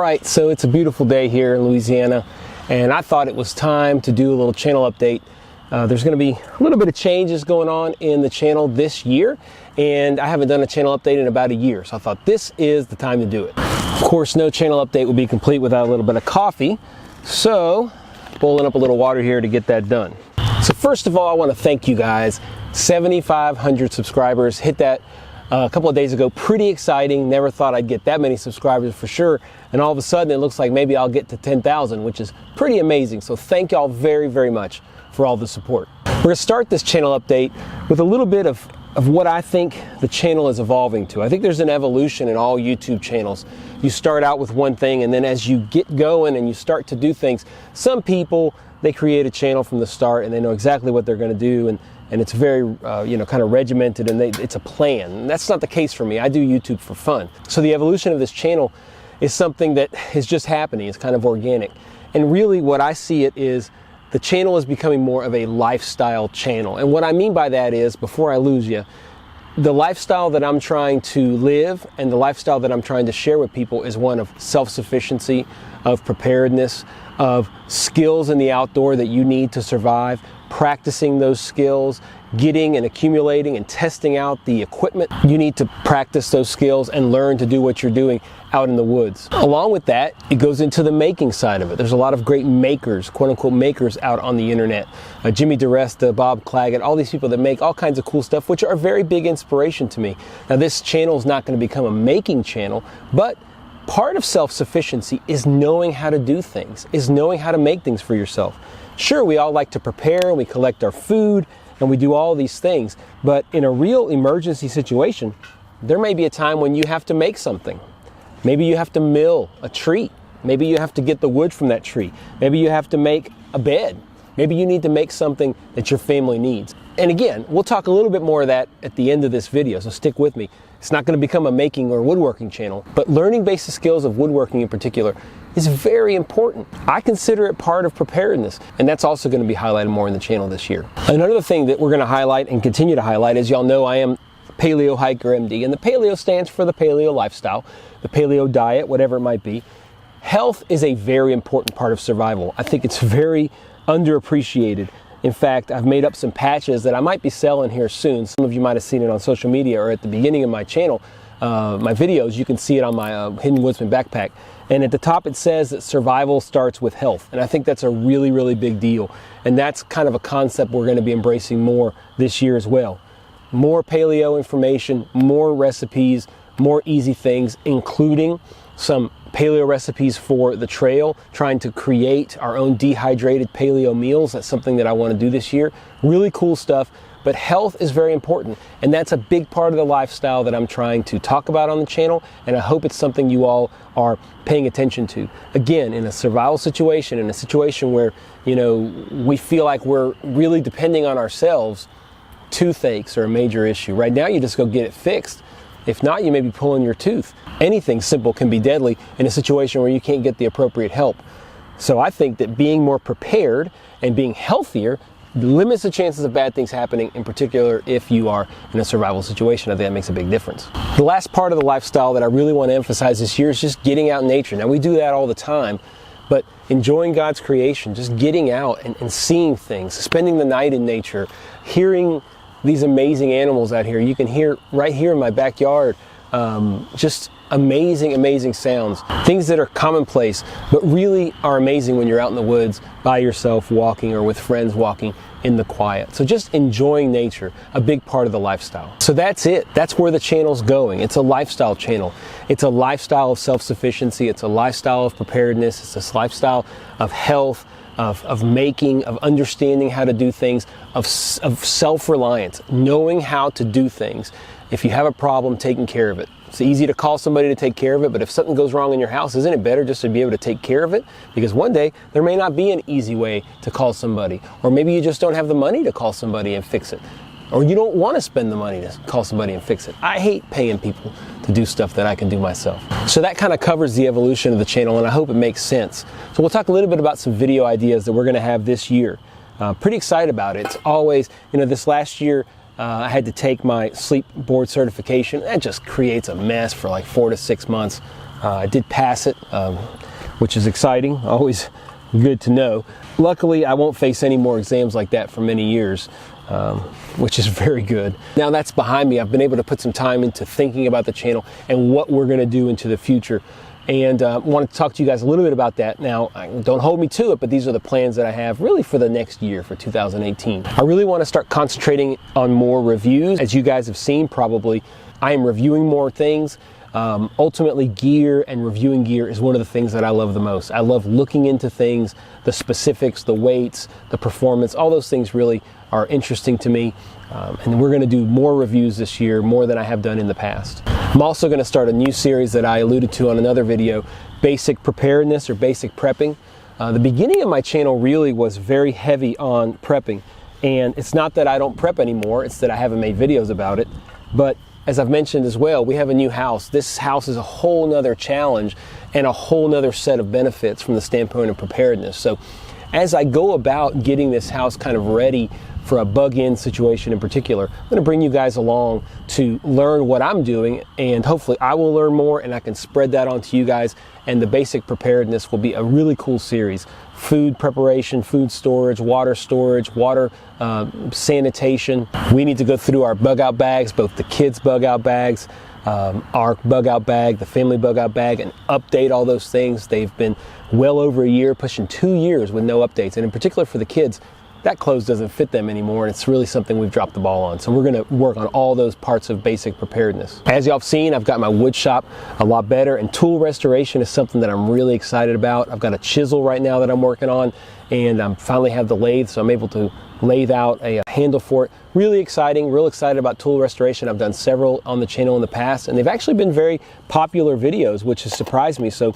Alright, so it's a beautiful day here in Louisiana, and I thought it was time to do a little channel update. There's going to be a little bit of changes going on in the channel this year, and I haven't done a channel update in about a year, so I thought this is the time to do it. Of course, no channel update would be complete without a little bit of coffee, so boiling up a little water here to get that done. So first of all, I want to thank you guys. 7,500 subscribers, hit that a couple of days ago. Pretty exciting. Never thought I'd get that many subscribers for sure. And all of a sudden it looks like maybe I'll get to 10,000, which is pretty amazing. So thank y'all very, very much for all the support. We're going to start this channel update with a little bit of what I think the channel is evolving to. I think there's an evolution in all YouTube channels. You start out with one thing, and then as you get going and you start to do things, some people, they create a channel from the start and they know exactly what they're going to do, and it's very, kind of regimented, and it's a plan. And that's not the case for me. I do YouTube for fun. So the evolution of this channel is something that is just happening. It's kind of organic. And really what I see it is the channel is becoming more of a lifestyle channel. And what I mean by that is, before I lose you, the lifestyle that I'm trying to live and the lifestyle that I'm trying to share with people is one of self-sufficiency, of preparedness, of skills in the outdoor that you need to survive, practicing those skills, getting and accumulating and testing out the equipment. You need to practice those skills and learn to do what you're doing out in the woods. Along with that, it goes into the making side of it. There's a lot of great makers, quote unquote makers, out on the internet. Jimmy DiResta, Bob Claggett, all these people that make all kinds of cool stuff, which are a very big inspiration to me. Now, this channel is not going to become a making channel, but part of self-sufficiency is knowing how to do things, is knowing how to make things for yourself. Sure, we all like to prepare and we collect our food and we do all these things, but in a real emergency situation, there may be a time when you have to make something. Maybe you have to mill a tree. Maybe you have to get the wood from that tree. Maybe you have to make a bed. Maybe you need to make something that your family needs. And again, we'll talk a little bit more of that at the end of this video, so stick with me. It's not going to become a making or woodworking channel, but learning basic skills of woodworking in particular is very important. I consider it part of preparedness, and that's also going to be highlighted more in the channel this year. Another thing that we're going to highlight and continue to highlight, as y'all know, I am Paleo Hiker MD, and the paleo stands for the paleo lifestyle, the paleo diet, whatever it might be. Health is a very important part of survival. I think it's very underappreciated. In fact, I've made up some patches that I might be selling here soon. Some of you might have seen it on social media or at the beginning of my channel, my videos. You can see it on my Hidden Woodsman backpack. And at the top it says that survival starts with health. And I think that's a really, really big deal. And that's kind of a concept we're going to be embracing more this year as well. More paleo information, more recipes, more easy things, including some paleo recipes for the trail, trying to create our own dehydrated paleo meals. That's something that I want to do this year. Really cool stuff. But health is very important, and that's a big part of the lifestyle that I'm trying to talk about on the channel, and I hope it's something you all are paying attention to. Again, in a survival situation, in a situation where, we feel like we're really depending on ourselves, toothaches are a major issue. Right now, you just go get it fixed. If not, you may be pulling your tooth. Anything simple can be deadly in a situation where you can't get the appropriate help. So I think that being more prepared and being healthier limits the chances of bad things happening, in particular if you are in a survival situation. I think that makes a big difference. The last part of the lifestyle that I really want to emphasize this year is just getting out in nature. Now, we do that all the time, but enjoying God's creation, just getting out and seeing things, spending the night in nature, hearing these amazing animals out here. You can hear right here in my backyard, just amazing sounds. Things that are commonplace, but really are amazing when you're out in the woods by yourself walking or with friends walking in the quiet. So just enjoying nature, a big part of the lifestyle. So that's it. That's where the channel's going. It's a lifestyle channel. It's a lifestyle of self-sufficiency. It's a lifestyle of preparedness. It's a lifestyle of health, of making, of understanding how to do things, of self-reliance, knowing how to do things. If you have a problem, taking care of it. It's easy to call somebody to take care of it, but if something goes wrong in your house, isn't it better just to be able to take care of it? Because one day, there may not be an easy way to call somebody, or maybe you just don't have the money to call somebody and fix it, or you don't want to spend the money to call somebody and fix it. I hate paying people to do stuff that I can do myself. So that kind of covers the evolution of the channel, and I hope it makes sense. So we'll talk a little bit about some video ideas that we're going to have this year. Pretty excited about it. It's always, this last year, I had to take my sleep board certification. That just creates a mess for like 4 to 6 months. I did pass it. which is exciting, always good to know. Luckily, I won't face any more exams like that for many years, which is very good. Now that's behind me, I've been able to put some time into thinking about the channel and what we're going to do into the future. And I want to talk to you guys a little bit about that. Now, don't hold me to it, but these are the plans that I have really for the next year, for 2018. I really want to start concentrating on more reviews. As you guys have seen probably, I am reviewing more things. Ultimately, gear and reviewing gear is one of the things that I love the most. I love looking into things, the specifics, the weights, the performance, all those things really are interesting to me. And we're going to do more reviews this year, more than I have done in the past. I'm also going to start a new series that I alluded to on another video, basic preparedness or basic prepping. The beginning of my channel really was very heavy on prepping. And it's not that I don't prep anymore, it's that I haven't made videos about it. But as I've mentioned as well, we have a new house. This house is a whole nother challenge and a whole nother set of benefits from the standpoint of preparedness. So as I go about getting this house kind of ready for a bug-in situation in particular, I'm going to bring you guys along to learn what I'm doing, and hopefully I will learn more and I can spread that on to you guys. And the basic preparedness will be a really cool series. Food preparation, food storage, water sanitation. We need to go through our bug out bags, both the kids' bug out bags, our bug out bag, the family bug out bag, and update all those things. They've been well over a year, pushing 2 years with no updates. And in particular for the kids, that clothes doesn't fit them anymore, and it's really something we've dropped the ball on. So we're going to work on all those parts of basic preparedness. As y'all have seen, I've got my wood shop a lot better, and tool restoration is something that I'm really excited about. I've got a chisel right now that I'm working on, and I finally have the lathe, so I'm able to lathe out a handle for it. Really exciting, real excited about tool restoration. I've done several on the channel in the past, and they've actually been very popular videos, which has surprised me. So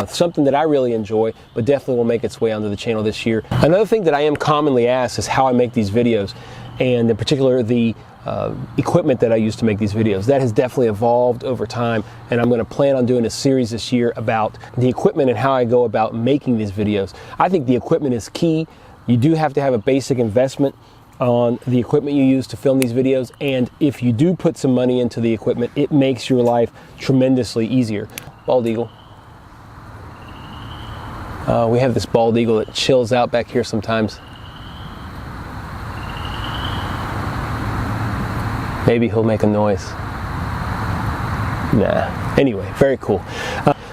something that I really enjoy, but definitely will make its way onto the channel this year. Another thing that I am commonly asked is how I make these videos, and in particular the equipment that I use to make these videos. That has definitely evolved over time, and I'm going to plan on doing a series this year about the equipment and how I go about making these videos. I think the equipment is key. You do have to have a basic investment on the equipment you use to film these videos, and if you do put some money into the equipment, it makes your life tremendously easier. Bald eagle. We have this bald eagle that chills out back here sometimes. Maybe he'll make a noise. Nah. Anyway, very cool.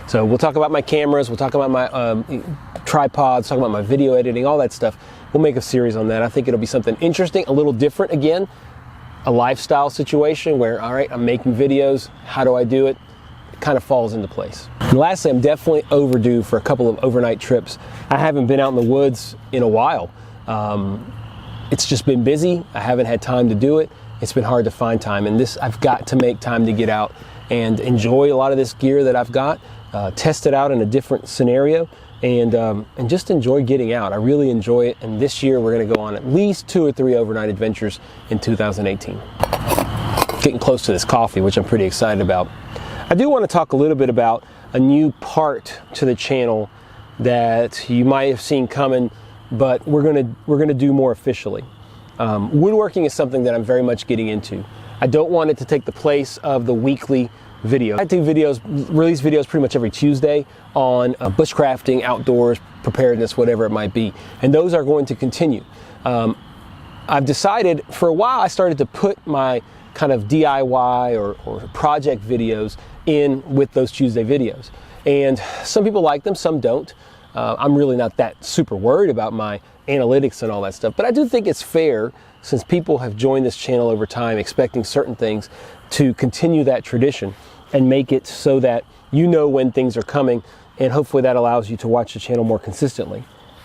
So we'll talk about my cameras, we'll talk about my tripods, talk about my video editing, all that stuff. We'll make a series on that. I think it'll be something interesting, a little different again, a lifestyle situation where, all right, I'm making videos, how do I do it? It kind of falls into place. And lastly, I'm definitely overdue for a couple of overnight trips. I haven't been out in the woods in a while. It's just been busy. I haven't had time to do it. It's been hard to find time, and I've got to make time to get out and enjoy a lot of this gear that I've got, test it out in a different scenario, and just enjoy getting out. I really enjoy it, and this year we're going to go on at least 2 or 3 overnight adventures in 2018. Getting close to this coffee, which I'm pretty excited about. I do want to talk a little bit about a new part to the channel that you might have seen coming, but we're going to do more officially. Woodworking is something that I'm very much getting into. I don't want it to take the place of the weekly video. I do videos, release videos pretty much every Tuesday on bushcrafting, outdoors, preparedness, whatever it might be. And those are going to continue. I've decided, for a while I started to put my kind of DIY or project videos in with those Tuesday videos. And some people like them, some don't. I'm really not that super worried about my analytics and all that stuff, but I do think it's fair, since people have joined this channel over time expecting certain things, to continue that tradition and make it so that you know when things are coming, and hopefully that allows you to watch the channel more consistently.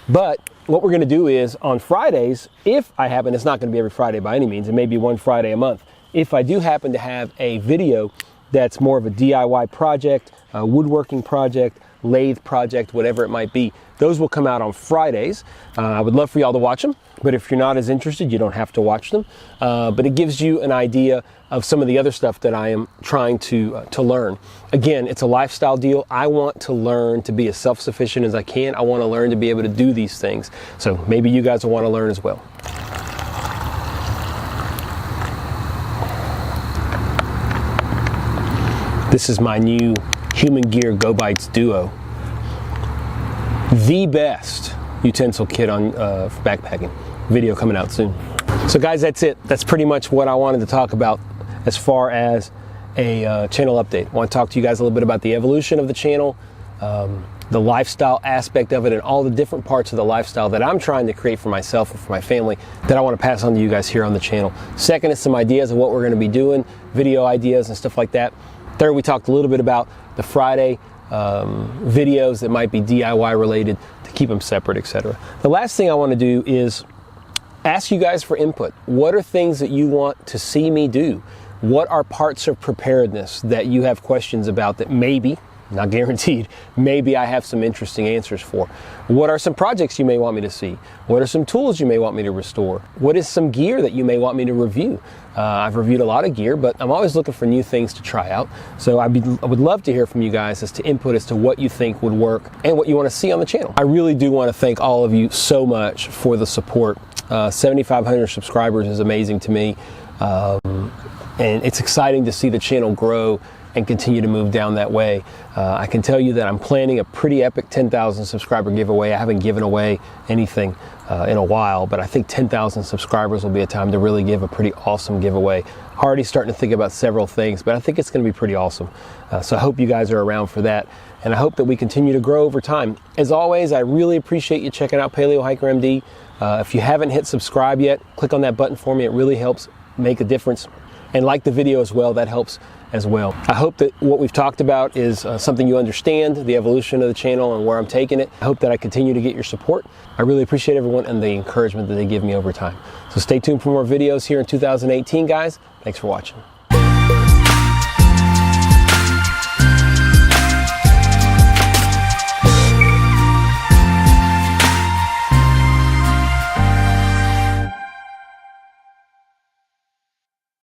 But what we're going to do is on Fridays, if I happen, it's not going to be every Friday by any means, it may be one Friday a month, if I do happen to have a video that's more of a DIY project, a woodworking project, lathe project, whatever it might be, those will come out on Fridays. I would love for y'all to watch them, but if you're not as interested, you don't have to watch them. But it gives you an idea of some of the other stuff that I am trying to learn. Again, it's a lifestyle deal. I want to learn to be as self-sufficient as I can. I want to learn to be able to do these things. So maybe you guys will want to learn as well. This is my new Human Gear Go Bites Duo. the best utensil kit on for backpacking. Video coming out soon. So guys, that's it. That's pretty much what I wanted to talk about as far as a channel update. I want to talk to you guys a little bit about the evolution of the channel, the lifestyle aspect of it, and all the different parts of the lifestyle that I'm trying to create for myself and for my family that I want to pass on to you guys here on the channel. Second is some ideas of what we're going to be doing, video ideas and stuff like that. Third, we talked a little bit about the Friday videos that might be DIY related, to keep them separate, etc. The last thing I want to do is ask you guys for input. What are things that you want to see me do? What are parts of preparedness that you have questions about that maybe, not guaranteed, maybe I have some interesting answers for? What are some projects you may want me to see? What are some tools you may want me to restore? What is some gear that you may want me to review? I've reviewed a lot of gear, but I'm always looking for new things to try out. So I would love to hear from you guys as to input as to what you think would work and what you want to see on the channel. I really do want to thank all of you so much for the support. 7,500 subscribers is amazing to me. And it's exciting to see the channel grow and continue to move down that way. I can tell you that I'm planning a pretty epic 10,000 subscriber giveaway. I haven't given away anything in a while, but I think 10,000 subscribers will be a time to really give a pretty awesome giveaway. Already starting to think about several things, but I think it's going to be pretty awesome. So I hope you guys are around for that, and I hope that we continue to grow over time. As always, I really appreciate you checking out Paleo Hiker MD. If you haven't hit subscribe yet, click on that button for me. It really helps make a difference. And like the video as well, that helps as well. I hope that what we've talked about is something you understand, the evolution of the channel and where I'm taking it. I hope that I continue to get your support. I really appreciate everyone and the encouragement that they give me over time. So stay tuned for more videos here in 2018, guys. Thanks for watching.